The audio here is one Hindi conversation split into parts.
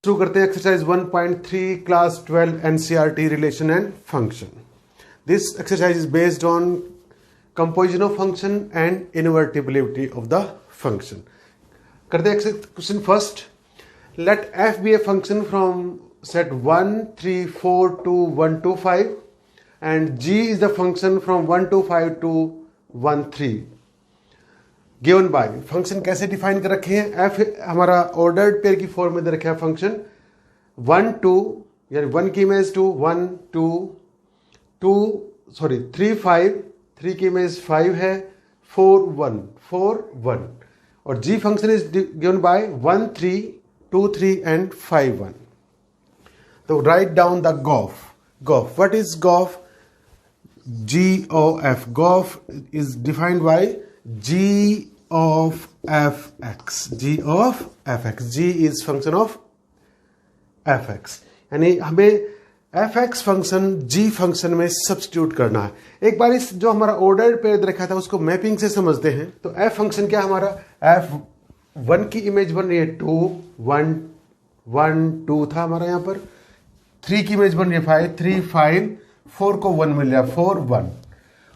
शुरू करते हैं exercise 1.3 class 12 NCERT relation and function. This exercise is based on composition of function and invertibility of the function. करते हैं question first. Let F be a function from set 1 3 4 2 1 2 5 and G is the function from 1 2 5 to 1 3. Given by function कैसे डिफाइन कर रखे हैं. एफ हमारा ऑर्डर्ड पेयर की फॉर्म में दे रखा है फंक्शन 1 2 यानी 1 की इमेज 2 1 2 3 5 3 की इमेज 5 है 4 1 4 1 और G function is given by 1 3 2 3 and 5 1. तो write down the gof. What is gof? GOF. GOF is defined by G of fx. G of fx. G is function of fx. यानी हमें fx फंक्शन g फंक्शन में सब्स्टिट्यूट करना है. एक बार इस जो हमारा ऑर्डर्ड पेयर रखा था उसको मैपिंग से समझते हैं. तो f फंक्शन क्या हमारा f1 की इमेज बन रही है 2 1 1 2 था हमारा यहाँ पर. 3 की इमेज बन रही है 5 3 5 4 को 1 मिल गया 4 1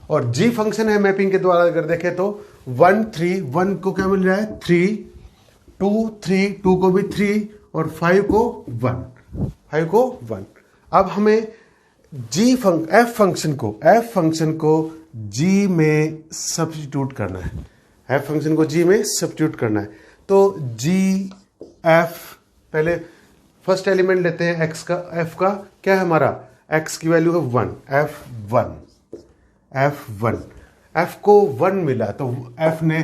और g फंक्शन है मैपिंग के द्वारा अगर देखें तो 1 3 1 को क्या मिल रहा है 3 2 3 2 को भी 3 और 5 को 1. अब हमें f फंक्शन को g में सब्स्टिट्यूट करना है. f फंक्शन को g में सब्स्टिट्यूट करना है. तो g f पहले फर्स्ट एलिमेंट लेते हैं x का. f का क्या है हमारा x की वैल्यू है 1 f1 f को 1 मिला तो f ने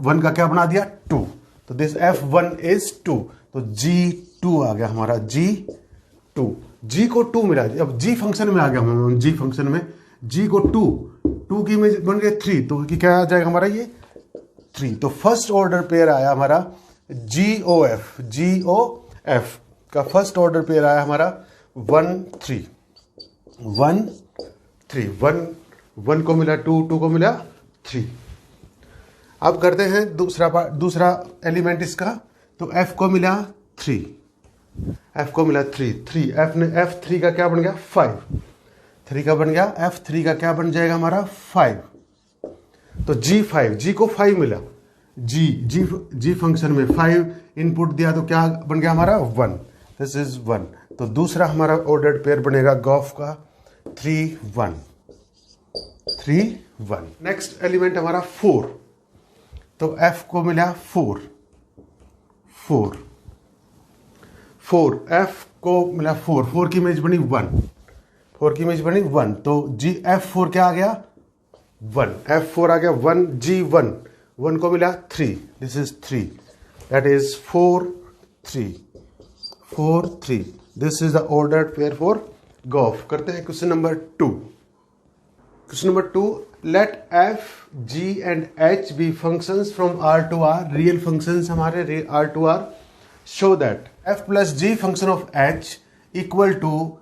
1 का क्या बना दिया 2. तो दिस f1 इज 2. तो g2 आ गया हमारा g2. g को 2 मिला. अब g फंक्शन में आ गया हम. g फंक्शन में g को 2 की इमेज बन गया 3 तो क्या आ जाएगा हमारा ये 3. तो फर्स्ट ऑर्डर पेयर आया हमारा GOF का फर्स्ट ऑर्डर पेयर आया हमारा 1 3 1 को मिला 2 को मिला 3. अब करते हैं दूसरा एलिमेंट इसका. तो f को मिला 3 f3 का क्या बन गया 5 3 का बन गया f3 का क्या बन जाएगा हमारा 5. तो g को 5 मिला. g फंक्शन में 5 इनपुट दिया तो क्या बन गया हमारा 1. This is 1. तो दूसरा हमारा ऑर्डर्ड पेयर बनेगा गॉफ का 3 1. नेक्स्ट एलिमेंट हमारा 4. तो f को मिला 4 f को मिला 4 की इमेज बनी 1 तो g f4 क्या आ गया 1 f4 आ गया 1 g1 1 को मिला 3. This is 3. That is 4 3. This is the ordered pair for gof. करते हैं question number 2. Let f g and h be functions from r to r. Real functions हमारे r to r. Show that f plus g function of h equal to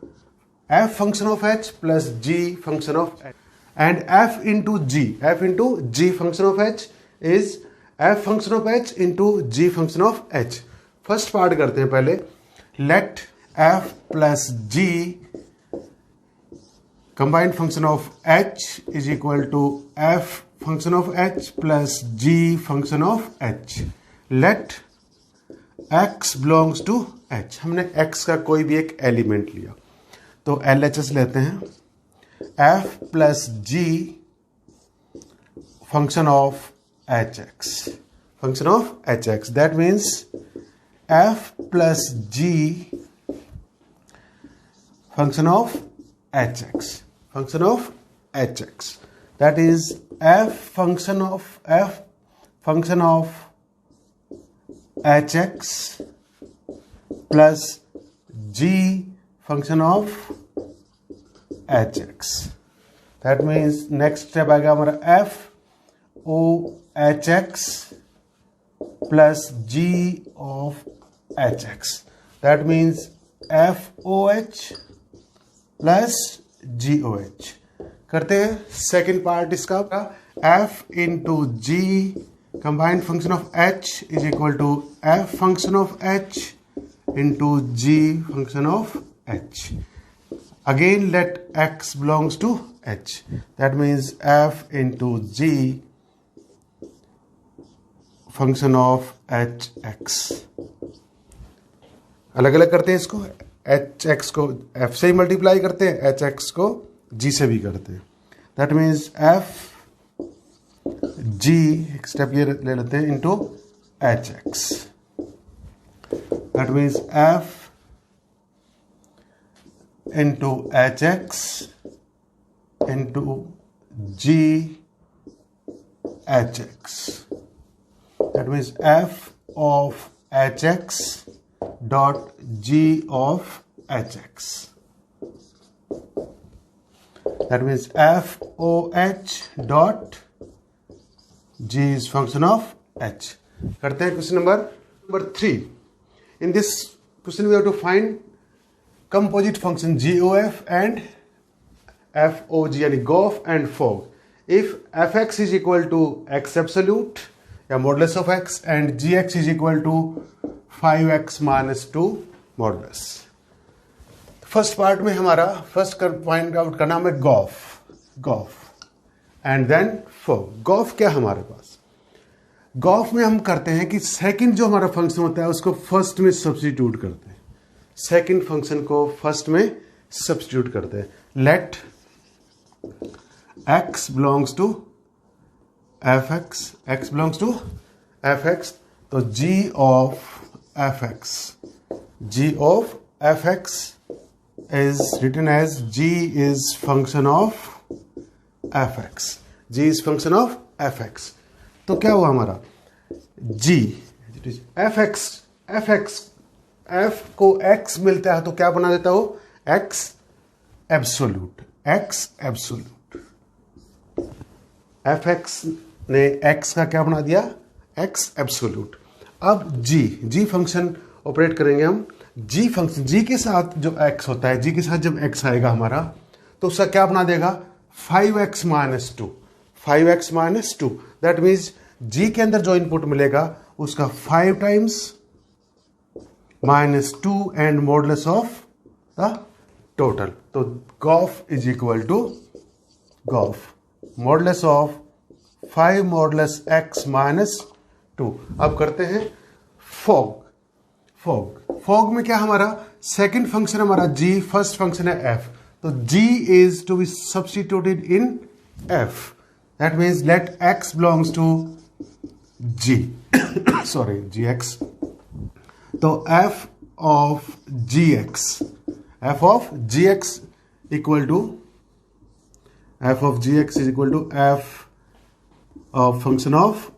f function of h plus g function of h and f into g function of h is f function of h into g function of h. First part करते हैं पहले. Let f plus g combined function of h is equal to f function of h plus g function of h. Let x belongs to h. हमने x का कोई भी एक एलिमेंट लिया तो LHS लेते हैं. f plus g function of hx. That means f plus g function of hx. That is f function of hx plus g function of hx. That means next step आएगा हमारा f o hx plus g of hx. That means f o h plus GOH. करते हैं सेकेंड पार्ट इसका. f into g combined function of h is equal to f function of h into g function of h. Again let x belongs to h. That means f into g function of hx. अलग अलग करते हैं इसको, एच एक्स को एफ से ही मल्टीप्लाई करते हैं, एच एक्स को जी से भी करते हैं. दैट मीन्स एफ जी, एक स्टेप ये ले लेते हैं, into H x. That means F into H x into ji H x. That means F of H x dot g of hx. That means f o h dot g is function of h. करते हैं question number 3. In this question we have to find composite function GOF and FOG, यानी GOF and FOG. If fx is equal to x absolute या modulus of x and gx is equal to 5x minus 2 modulus. First part में हमारा फर्स्ट फाइंड आउट करना हमें gof and then fog. Gof क्या हमारे पास, गॉफ में हम करते हैं कि सेकंड जो हमारा फंक्शन होता है उसको फर्स्ट में सब्स्टिट्यूट करते हैं. सेकंड फंक्शन को फर्स्ट में सब्स्टिट्यूट करते हैं. Let x belongs to fx, x belongs to fx. तो g of fx, g of fx is written as g is function of fx. g is function of fx. तो क्या हुआ हमारा g fx, f को x मिलता है तो क्या बना देता हो, x एब्सोल्यूट. fx ने x का क्या बना दिया, x एब्सोल्यूट. अब g फंक्शन ऑपरेट करेंगे हम. g फंक्शन, g के साथ जो x होता है, g के साथ जब x आएगा हमारा तो उसका क्या बना देगा, 5x minus 2. 5x minus 2. That means g के अंदर जो इनपुट मिलेगा उसका 5 times minus 2 and modulus of the total. तो gof is equal to gof modulus of 5 modulus x minus 2. अब करते हैं फॉग में क्या हमारा सेकंड फंक्शन हमारा g, फर्स्ट फंक्शन है f. तो g is to be substituted in f. That means let x belongs to g sorry gx. तो f of gx equal to is equal to f of function of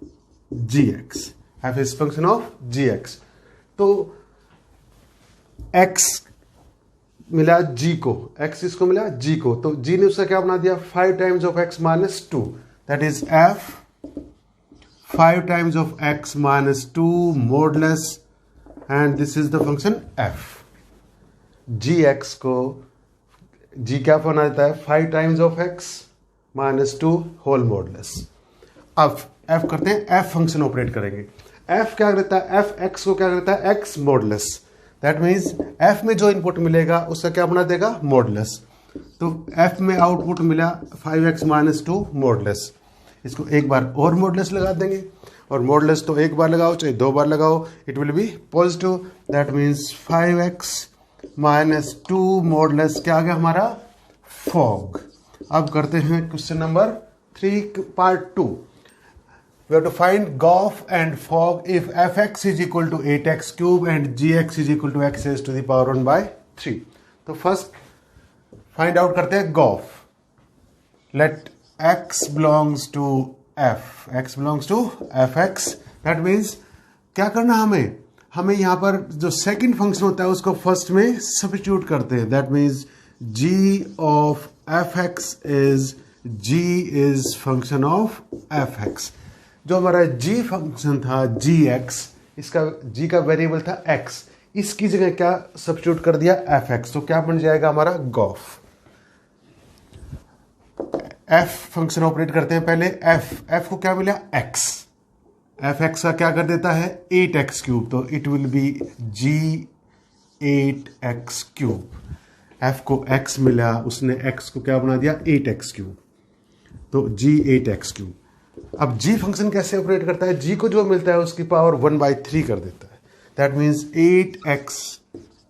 gx. f is function of gx. तो x मिला g को, x इसको मिला g को, तो g ने उसका क्या बना दिया, 5 times of x minus 2. That is f 5 times of x minus 2 modulus and this is the function f. gx को g क्या बना देता है, 5 times of x minus 2 whole modulus. अब f करते हैं, f फंक्शन ऑपरेट करेंगे. f क्या करता है, f x को क्या करता है, x modulus. That means f में जो इनपुट मिलेगा उसका क्या बना देगा, मॉडुलस. तो f में आउटपुट मिला 5x माइनस 2 मॉडुलस. इसको एक बार और मॉडुलस लगा देंगे, और मॉडुलस तो एक बार लगाओ चाहे 2 बार लगाओ, it will B positive. That means 5x minus 2 modulus क्या आ गया हमारा, फॉग. अब करते हैं question number 3 part 2. We have to find GOF and FOG if fx is equal to 8x cube and gx is equal to x raised to the power 1 by 3. तो फर्स्ट फाइंड आउट करते हैं GOF. Let x belongs to f. x belongs to fx. That means क्या करना हमें यहाँ पर जो सेकंड फंक्शन होता है उसको फर्स्ट में सब्स्टिट्यूट करते हैं. That means g of fx is function of fx. जो हमारा g फंक्शन था gx, इसका g का वेरिएबल था x, इसकी जगह क्या सब्स्टिट्यूट कर दिया, fx. तो क्या बन जाएगा हमारा गॉफ. f फंक्शन ऑपरेट करते हैं पहले. f को क्या मिला, x. fx का क्या कर देता है, 8x क्यूब. तो it will B g 8x cube. f को x मिला, उसने x को क्या बना दिया 8x क्यूब, तो g 8x क्यूब। अब g फंक्शन कैसे ऑपरेट करता है, g को जो मिलता है उसकी पावर 1/3 कर देता है। That means 8x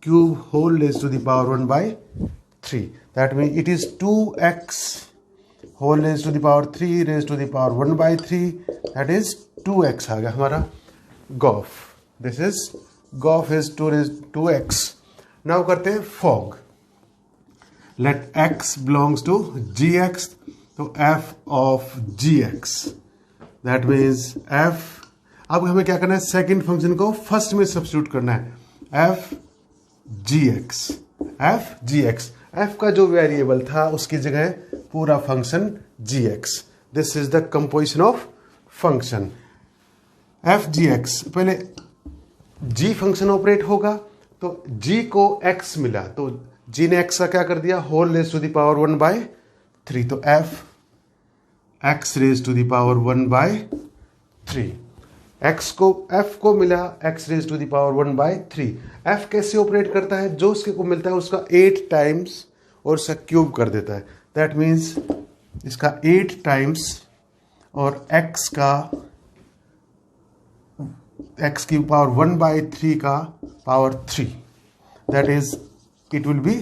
cube whole raise to the power 1/3। That means it is 2x whole raise to the power 3 raise to the power 1/3। That is 2x आ गया हमारा gof. This is gof is 2x। Now करते हैं fog. Let x belongs to gx, तो f of gx that means f। अब हमें क्या करना है, सेकेंड फंक्शन को फर्स्ट में सब्स्टिट्यूट करना है, f gx। f का जो वेरिएबल था उसकी जगह पूरा function gx। This is the composition of function f gx। पहले g फंक्शन ऑपरेट होगा, तो g को x मिला, तो g ने x का क्या कर दिया whole raise to the power 1/3, तो f x raise to the power 1/3। f को मिला x raise to the power 1/3। f कैसे ऑपरेट करता है, जो उसके को मिलता है उसका 8 टाइम्स और उसका क्यूब कर देता है। दैट मीन्स इसका 8 टाइम्स और x की पावर 1/3 का power 3, that is it will be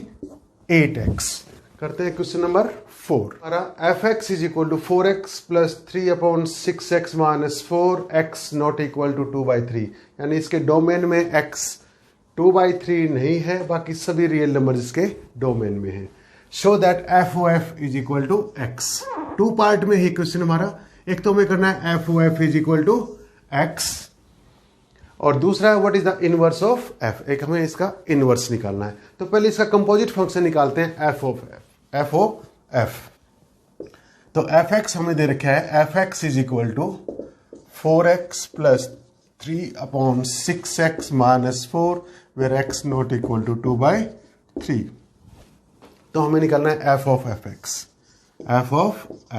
8x। करते हैं क्वेश्चन नंबर 4। हमारा fx is equal to 4x plus 3/6x minus 4x not equal to 2/3। यानी इसके डोमेन में x 2/3 नहीं है, बाकी सभी रियल नंबर इसके डोमेन में है। Show that f o f is equal to x। 2 part में ही क्वेश्चन हमारा, एक तो हमें करना है f o f is equal to x, और दूसरा है what is the inverse of f। एक हमें इसका इनवर्स निकालना है। तो पहले इसका कंपोजिट फंक्शन निकालते हैं f ओ f। तो fx हमें दे रखा है, fx is equal to 4x plus 3/6x minus 4 where x not equal to 2/3। तो हमें निकालना है f ऑफ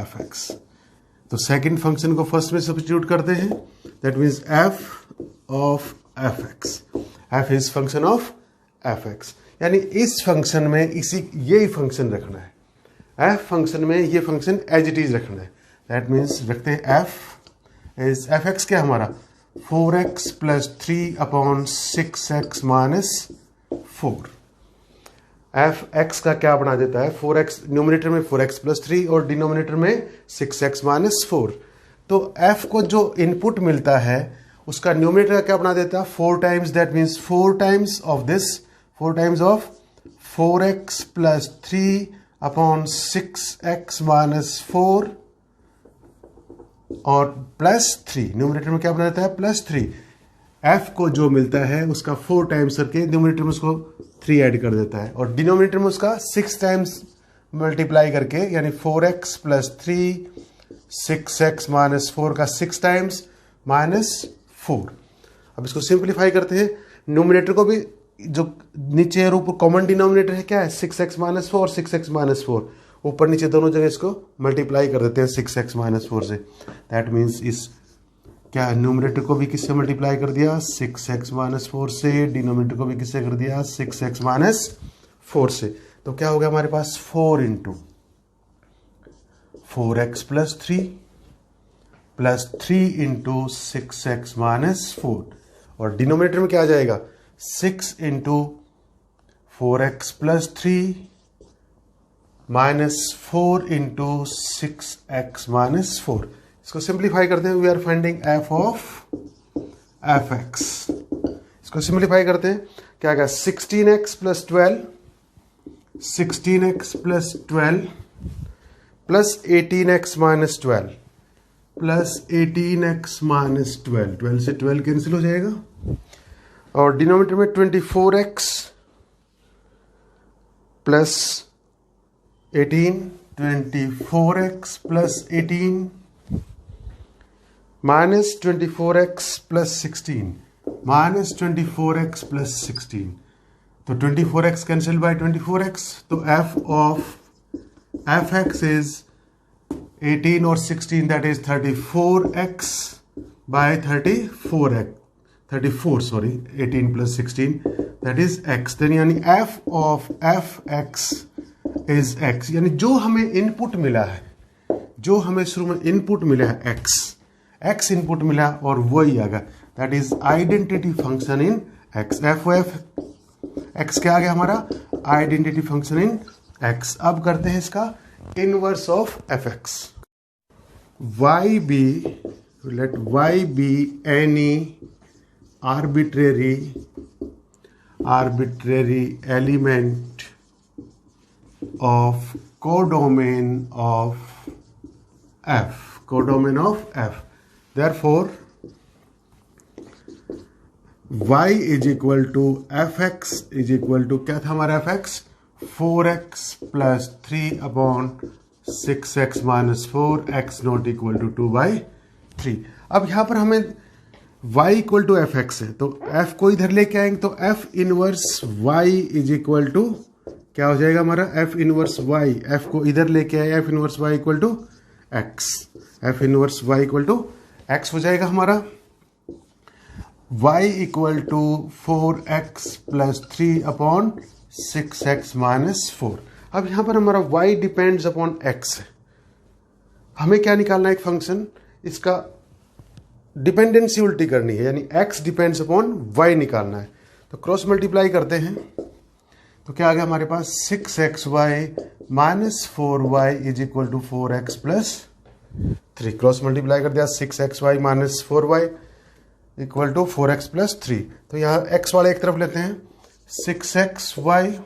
fx। तो सेकंड फंक्शन को फर्स्ट में सब्स्टिट्यूट करते हैं, that means f of fx। f is function of fx, यानी इस फंक्शन में यही फंक्शन रखना है। f फंक्शन में ये फंक्शन एज इट इज रखना है। दैट मीन्स रखते हैं f इज fx क्या हमारा 4x plus 3/6x minus 4। f x का क्या बना देता है 4x, न्यूमरेटर में 4x प्लस 3 और डिनोमिनेटर में 6x माइनस 4। तो f को जो इनपुट मिलता है उसका न्यूमरेटर का क्या बना देता है 4 times. That means 4 times of this, 4 times of 4x plus 3/6x minus 4 और प्लस 3। न्यूमरेटर में क्या बना देता है प्लस 3। f को जो मिलता है उसका 4 टाइम्स करके न्यूमरेटर में उसको 3 ऐड कर देता है, और डिनोमिनेटर में उसका 6 टाइम्स मल्टीप्लाई करके, यानी 4x प्लस 3 6x माइनस 4 का 6 टाइम्स माइनस 4। अब इसको सिंप्लीफाई करते हैं। न्यूमरेटर को भी, जो नीचे और ऊपर कॉमन डिनोमिनेटर है क्या है 6x माइनस 4 6x माइनस 4, ऊपर नीचे दोनों जगह इसको मल्टीप्लाई कर देते हैं 6x माइनस 4 से। दैट मीन्स इस क्या न्यूमरेटर को भी किससे मल्टीप्लाई कर दिया 6x माइनस 4 से, डिनोमिनेटर को भी किससे कर दिया 6x माइनस 4 से। तो क्या हो गया हमारे पास 4 into 4x plus 3 plus 3 into 6x minus 4, और डिनोमिनेटर में क्या आ जाएगा 6 into 4x plus 3 minus 4 into 6x minus 4। इसको सिंप्लीफाई करते हैं, we are finding f of fx। इसको सिंप्लीफाई करते हैं, क्या आएगा 16x plus 12 plus 18x minus 12 plus 18x minus 12 से 12 कैंसिल हो जाएगा, और डिनोमिनेटर में 24x plus 18 24x plus 18 minus 24x plus 16 minus 24x plus 16। तो 24x कैंसिल बाय 24x, तो f ऑफ fx इज 18 और 16 that is 34x by 34 sorry 18 plus 16 that is x. Then यानी f of f x is x, यानी जो हमें इनपुट मिला है, जो हमें शुरू में इनपुट मिला है एक्स इनपुट मिला और वही आ गया, that is identity function in x. F x क्या आ गया हमारा, आइडेंटिटी फंक्शन इन एक्स। अब करते हैं इसका inverse of f x. Y be, let y be any arbitrary element of codomain of f, therefore y is equal to fx is equal to क्या था हमारा fx, 4x plus 3 upon 6x minus 4, x not equal to 2/3। अब यहां पर हमें y equal to f x है, तो f को इधर लेके आएंगे तो f inverse y is equal to क्या हो जाएगा हमारा, f इनवर्स y, f को इधर लेके आए, f inverse y equal to x, f inverse y equal to x हो जाएगा हमारा। y equal to 4x plus 3 upon 6x minus 4। अब यहां पर हमारा y डिपेंड्स अपॉन x है, हमें क्या निकालना है, एक फंक्शन, इसका डिपेंडेंसी उल्टी करनी है, यानी x डिपेंड्स अपॉन y निकालना है। तो क्रॉस मल्टीप्लाई करते हैं तो क्या आ गया हमारे पास, 6xy minus 4y is equal to 4x plus 3। Cross multiply कर दिया, 6xy minus 4y equal to 4x plus 3। तो यहाँ x वाले एक तरफ लेते हैं, 6xy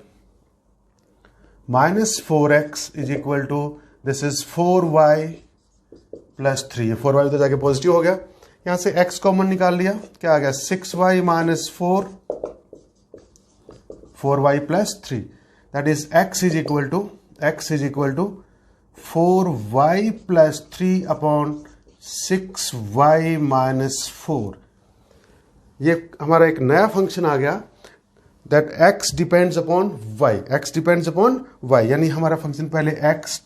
minus 4x is equal to this is 4y plus 3। ये 4y उधर जाके पॉजिटिव हो गया, यहां से x कॉमन निकाल लिया, क्या आ गया, 6y minus 4y plus 3, that is x is equal to 4y plus 3 upon 6y minus 4। ये हमारा एक नया फंक्शन आ गया, that x depends upon y, यानी हमारा फंक्शन पहले x,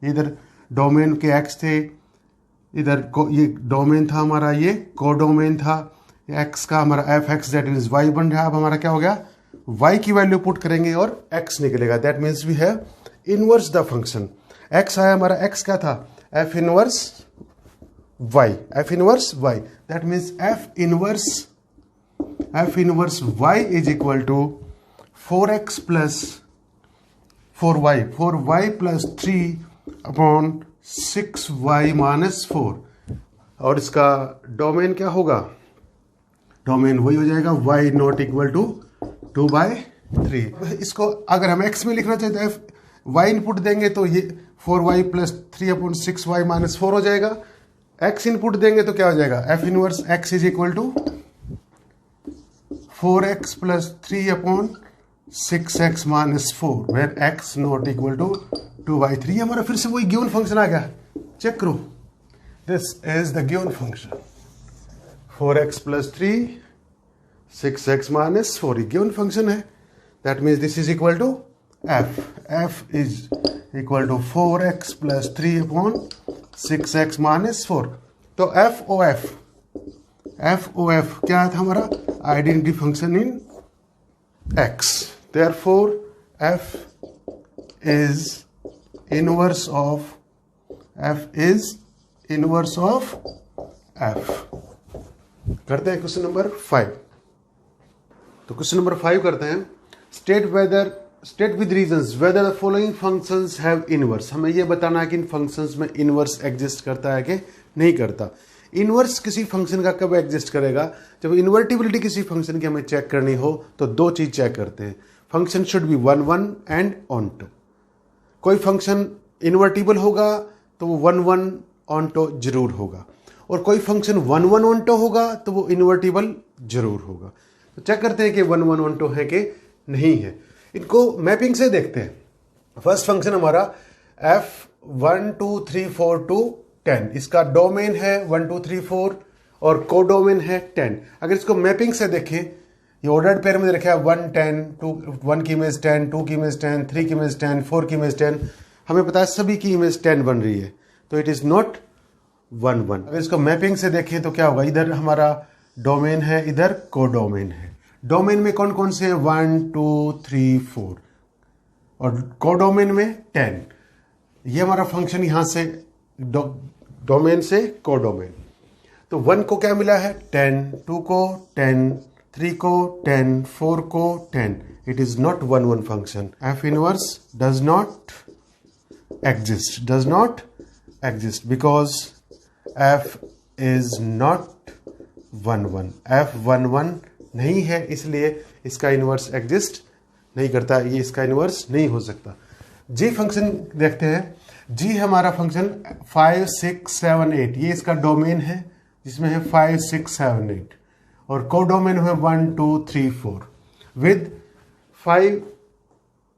इधर डोमेन के x थे, इधर ये डोमेन था हमारा, ये कोडोमेन था, x का हमारा F x that is y बन रहा है। अब हमारा क्या हो गया, y की वैल्यू पुट करेंगे और x निकलेगा, that means we have inverse the function. x आया हमारा, x क्या था, f inverse y, that means f inverse y is equal to 4x plus 4y plus 3 upon 6y minus 4, और इसका डोमेन क्या होगा, डोमेन वही हो जाएगा y नॉट इक्वल टू 2/3। इसको अगर हम x में लिखना चाहते हैं, y इनपुट देंगे तो ये 4y plus 3 upon 6y minus 4 हो जाएगा, x इनपुट देंगे तो क्या हो जाएगा, f inverse x is equal to 4x plus 3 upon 6x minus 4, where x not equal to 2/3। हमारा फिर से वही गिवन फंक्शन आ गया, चेक करो, this is the given function, 4x plus 3 6x minus 4, given function है, that means this is equal to f is equal to 4x plus 3 upon 6x minus 4। तो f o f क्या था हमारा, identity function in x, therefore f is inverse of f। करते हैं क्वेश्चन नंबर 5। तो क्वेश्चन नंबर 5 करते हैं, state with reasons whether the following functions have inverse. हमें यह बताना है कि इन फंक्शंस में इनवर्स एग्जिस्ट करता है कि नहीं करता। इनवर्स किसी फंक्शन का कब एग्जिस्ट करेगा, जब इन्वर्टिबिलिटी किसी फंक्शन की हमें चेक करनी हो तो दो चीज चेक करते हैं, function should be 1 1 and onto. कोई फंक्शन इन्वर्टिबल होगा तो वो 1 1 ऑन टू जरूर होगा, और कोई फंक्शन 1 1 ऑन टू होगा तो वो इन्वर्टिबल जरूर होगा। तो चेक करते हैं कि 1 1 ऑन टू है कि नहीं है। इनको मैपिंग से देखते हैं। फर्स्ट फंक्शन हमारा f1 2 3 4 2 10, इसका डोमेन है 1 2 3 4 और कोडोमेन है 10। अगर इसको मैपिंग से देखें, ये ऑर्डर्ड पेयर में रखा है 1 10 2, 1 की इमेज 10, 2 की इमेज 10, 3 की इमेज 10, 4 की इमेज 10, हमें पता है सभी की इमेज 10 बन रही है, तो इट इज नॉट 1 1। अगर इसको मैपिंग से देखें तो क्या होगा, इधर हमारा डोमेन है, इधर कोडोमेन है। डोमेन में कौन कौन से हैं? 1 2 3 4 और कोडोमेन में 10। ये हमारा फंक्शन यहां से डोमेन से कोडोमेन। तो 1 को क्या मिला है? 10, 2 को 10, 3 को 10, 4 को 10। It is not 1 1 function. F inverse does not exist because f is not 1 1। f 1 1 नहीं है, इसलिए इसका इनवर्स एग्जिस्ट नहीं करता, ये इसका इनवर्स नहीं हो सकता। जी फंक्शन देखते हैं। जी हमारा फंक्शन 5 6 7 8, ये इसका डोमेन है जिसमें है 5 6 7 8 और कोडोमेन है 1 2 3 4 विद 5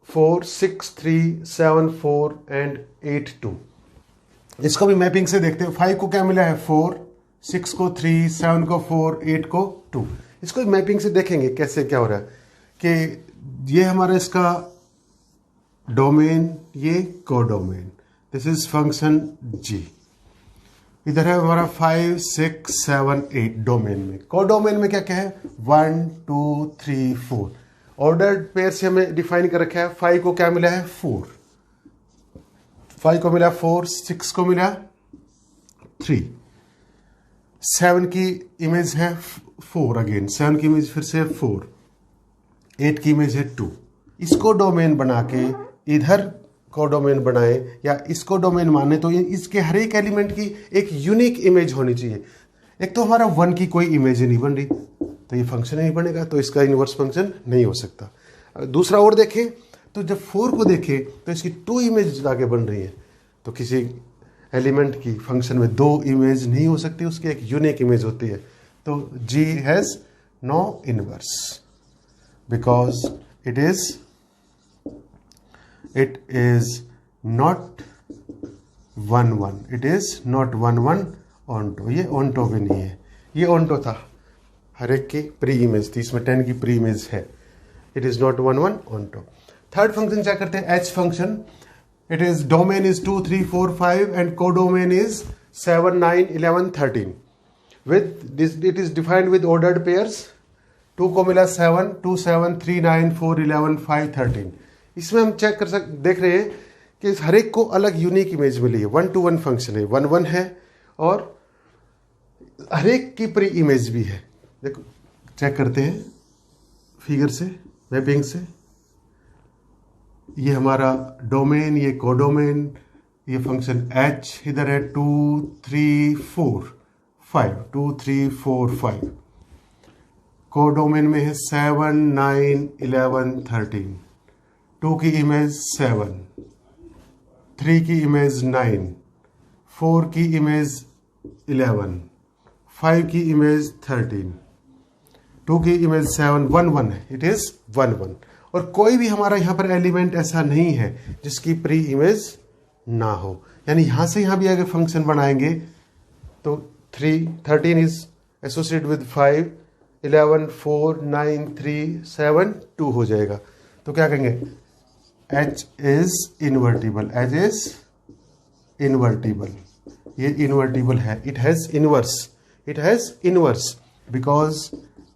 4 6 3 7 4 एंड 8 2। इसको भी मैपिंग से देखते हैं। 5 को क्या मिला है? 4, 6 को 3, 7 को 4, 8 को 2। इसको भी मैपिंग से देखेंगे कैसे क्या हो रहा है कि ये हमारा इसका डोमेन, ये कोडोमेन। दिस इज फंक्शन जी। इधर है हमारा 5 6 7 8 डोमेन में। कोडोमेन में क्या क्या है? 1 2 3 4। ऑर्डर्ड पेयर से हमें डिफाइन कर रखा है। 5 को क्या मिला है? 4। 5 को मिला 4, 6 को मिला 3, 7 की इमेज है 4 अगेन, 7 की इमेज फिर से 4, 8 की इमेज है 2। इसको डोमेन बना के इधर को डोमेन बनाए या इसको डोमेन माने तो इसके हर एक एलिमेंट की एक यूनिक इमेज होनी चाहिए। एक तो हमारा 1 की कोई इमेज नहीं बन रही तो ये फंक्शन नहीं बनेगा, तो इसका इनवर्स फंक्शन नहीं हो सकता। दूसरा और देखें तो जब 4 को देखें तो इसकी 2 इमेज आगे बन रही है, तो किसी एलिमेंट की फंक्शन में 2 इमेज नहीं हो सकती, उसकी एक यूनिक इमेज होती है। तो G has no inverse because it is not 1 1। It is not 1 1 onto. ये ऑन्टो भी नहीं है, ये ऑन्टो था, हर एक की प्री इमेज थी, इसमें 10 की प्री इमेज है। It is not 1 1 onto. Third function क्या करते हैं? H function. It is domain is 2 3 4 5 and codomain is 7 9 11 13 with this. It is defined with ordered pairs. 2 को मिला 7, 2 7 3 9 4 11 5 13। इसमें हम चेक कर देख रहे हैं कि हर एक को अलग यूनिक इमेज मिली है। 1 to 1 फंक्शन है, 1 1 है और हर एक की प्री इमेज भी है। देखो चेक करते हैं फिगर से, मैपिंग से। ये हमारा डोमेन, ये कोडोमेन, ये फंक्शन h इधर है 2 3 4 5, 2 3 4 5। कोडोमेन में है 7 9 11 13। 2 की इमेज 7, 3 की इमेज 9, 4 की इमेज 11, 5 की इमेज 13, 2 की इमेज 7, 1 1 है। It is 1 1। और कोई भी हमारा यहां पर एलिमेंट ऐसा नहीं है जिसकी प्री इमेज ना हो, यानी यहां से यहां भी अगर फंक्शन बनाएंगे तो 13 इज एसोसिएटेड विद 5, 11 4 9 3 7 2 हो जाएगा। तो क्या कहेंगे? H is invertible. H is invertible. ये इनवर्टिबल है। It has inverse. It has inverse because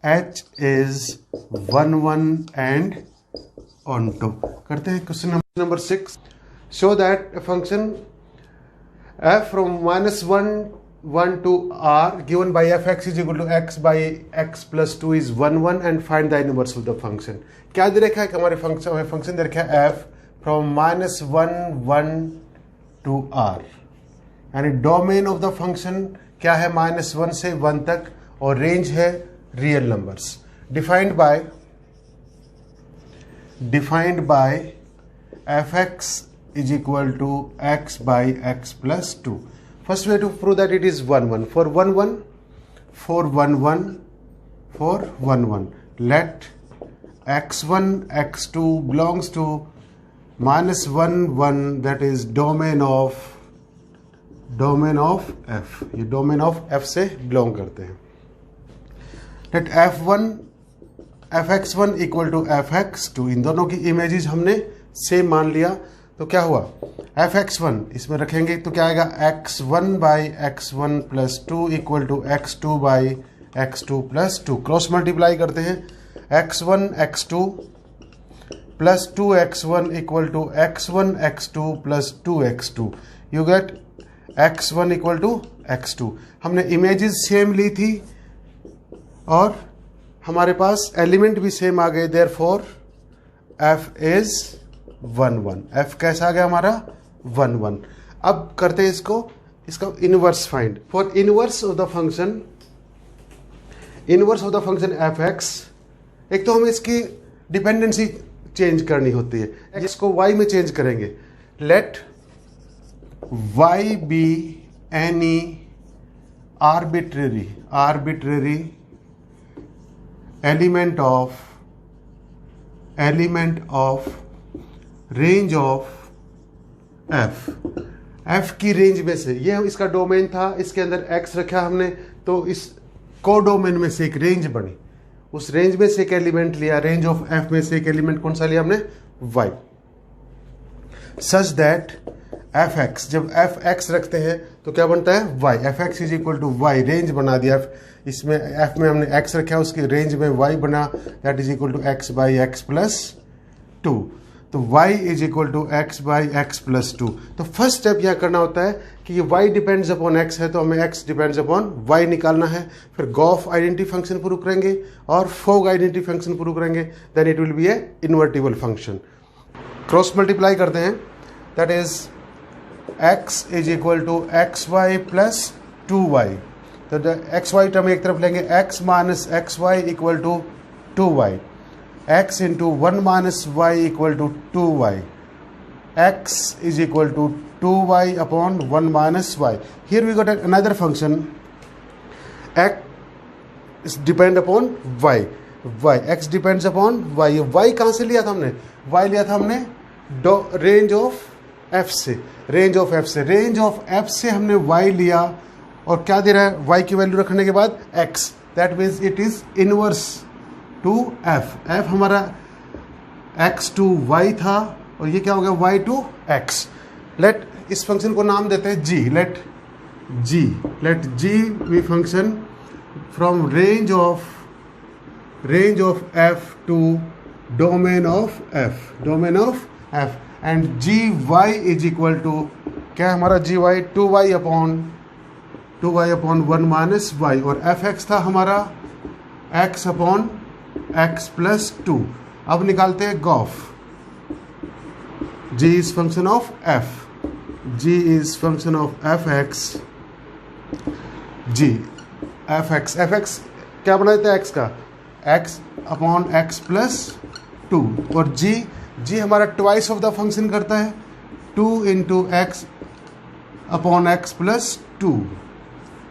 h is 1 1 and onto। करते हैं question number 6। Show that a function f from -1 1 to r given by fx is equal to x by x plus 2 is 1 1 and find the inverse of the function। क्या दे रखा है कि हमारे फंक्शन दे रखा है f from -1 1 to r, यानी डोमेन ऑफ द फंक्शन क्या है? -1 से 1 तक और रेंज है real numbers. Defined by fx is equal to x by x plus 2। First way to prove that it is 1 1 for 1 1 for 1 1 for 1 1 let x1 x2 belongs to -1 1, that is domain of f। ये डोमेन ऑफ f से बिलोंग करते हैं। Late fx1 equal to fx2, इन दोनों की इमेजेस हमने सेम मान लिया तो क्या हुआ? fx1 इसमें रखेंगे तो क्या आएगा? x1 by x1 plus 2 equal to x2 by x2 plus 2। Cross multiply करते हैं। x1 x2 plus 2x1 equal to x1 x2 plus 2x2. You get x1 equal to x2. हमने इमेजेस सेम ली थी और हमारे पास एलिमेंट भी सेम आ गए, देयरफॉर f is 1 1. f कैसा आ गया हमारा 1 1. अब करते हैं इसका inverse find. For inverse of the function f(x), एक तो हमें इसकी डिपेंडेंसी चेंज करनी होती है, इसको y में चेंज करेंगे. Let y be any arbitrary element of range of f की रेंज में से. ये इसका डोमेन था, इसके अंदर x रखा हमने, तो इस कोडोमेन में से एक रेंज बनी, उस रेंज में से एक एलिमेंट लिया, रेंज ऑफ f में से एक एलिमेंट कौन सा लिया हमने, y. सच दैट f(x), जब f(x) रखते हैं तो क्या बनता है y. f(x) is equal to y, range बना दिया. इसमें f में हमने x रखा, उसकी रेंज में y बना, that is equal to x by x plus 2. तो y is equal to x by x plus 2. तो फर्स्ट स्टेप यह करना होता है कि ये y डिपेंड्स अपॉन x है, तो हमें x डिपेंड्स अपॉन y निकालना है. फिर गॉफ आइडेंटिटी फंक्शन प्रूव करेंगे और फोग आइडेंटिटी फंक्शन प्रूव करेंगे, then it will be a invertible function. Cross multiply करते हैं, that is x is equal to x y plus 2y. तो एक्स वाई टर्म एक तरफ लेंगे, x minus x y equal to 2y. x into 1 minus y equal to 2y. x is equal to 2y upon 1 minus y. Here we got another function. x is depend upon y. x depends upon y. y कहाँ से लिया था हमने? y लिया था हमने रेंज ऑफ f से. रेंज ऑफ f से हमने y लिया, और क्या दे रहा है y की वैल्यू रखने के बाद x. That means it is inverse to f. हमारा x टू y था, और ये क्या हो गया y टू x. लेट इस फंक्शन को नाम देते हैं g. Let g be function from range of f to domain of f and gy is equal to क्या हमारा gy 2y upon 1 minus y, और f(x) था हमारा x अपॉन x प्लस 2. अब निकालते हैं gof. g is function of f. g is function of f(x). g f(x) क्या बनाते हैं x का, x अपॉन x प्लस 2, और g हमारा ट्वाइस ऑफ द फंक्शन करता है, 2 into x upon x plus 2,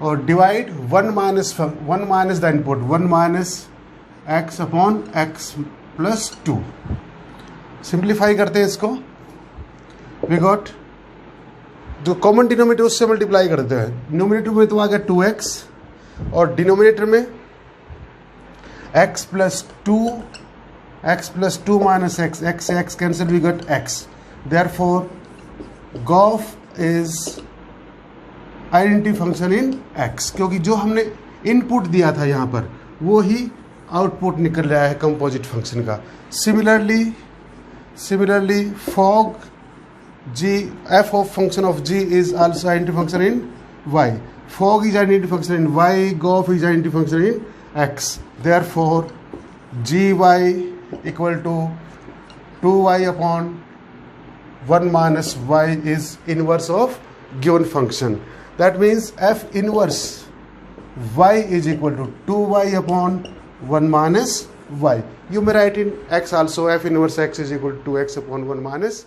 और divide 1 minus the input, 1 minus x upon x plus 2. Simplify करते हैं इसको. वी गॉट जो कॉमन डिनोमिनेटर उससे मल्टीप्लाई करते हैं. न्यूमिनेटर में तो आ गया 2x, और डिनोमिनेटर में x प्लस 2 माइनस x से x cancel, we got x. Therefore gof is identity function in x, क्योंकि जो हमने इनपुट दिया था यहाँ पर वो ही आउटपुट निकल रहा है कंपोजिट फंक्शन का. Similarly fog g f of function of g is also identity function in y. Fog is identity function in y, gof is identity function in x. Therefore gy equal to 2y upon 1 minus y is inverse of given function. That means f inverse y is equal to 2y upon 1 minus y. You may write in x also, f inverse x is equal to 2x upon 1 minus